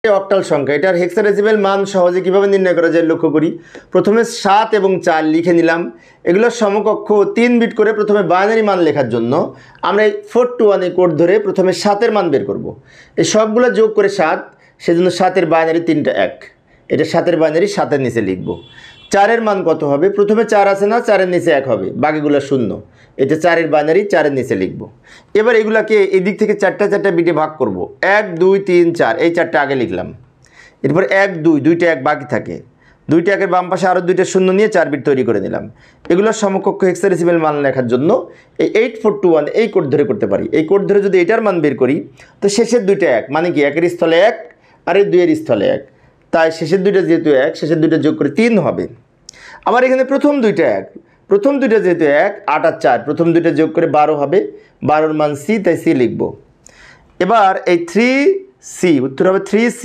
Octal সংখ্যা, এটার hexadecimal মান সহজে কিভাবে নির্ণয় করা যায় লক্ষ্য করি। প্রথমে 7 এবং 4 লিখে নিলাম। এগুলোর সমকক্ষ 3 বিট করে প্রথমে বাইনারি মান লেখার জন্য আমরা এই 4 to 1 কোড ধরে প্রথমে 7-এর মান বের করব। এই সবগুলো যোগ করে 7, সেজন্য 7-এর বাইনারি 3টা 1, এটা 7-এর বাইনারি 7-এর নিচে লিখব। 4-এর মান কত হবে? প্রথমে 4 আছে না, 4-এর নিচে 1 হবে, বাকিগুলো 0, এটা 4-এর বাইনারি 4-এর নিচে লিখব। এবার এগুলাকে এদিক থেকে 4টা বিটে ভাগ করব। 1 2 3 4, এই 4টা আগে লিখলাম। এরপর 1 2, দুইটা 1 বাকি থাকে, দুইটা 1-এর বাম পাশে আরও 2টা 0 নিয়ে 4 বিট তৈরি করে নিলাম। এগুলোর সমকক্ষ হেক্সাডেসিমাল মান লেখার জন্য এই 8421 এই কোড ধরে করতে পারি। এই কোড ধরে যদি এটার মান বের করি তো শেষের দুইটা 1, মানে কি 1-এর স্থলে 1 আর এই 2-এর স্থলে 1, তাই শেষের দুইটা যেহেতু 1, শেষের দুইটা যোগ করে 3 হবে। আবার এখানে প্রথম দুইটা 1, প্রথম দুইটা যেহেতু 1 8 আর 4, প্রথম দুইটা যোগ করে 12 হবে, 12-এর মান C, তাই C লিখব। এবার এই 3C, উত্তর হবে 3C।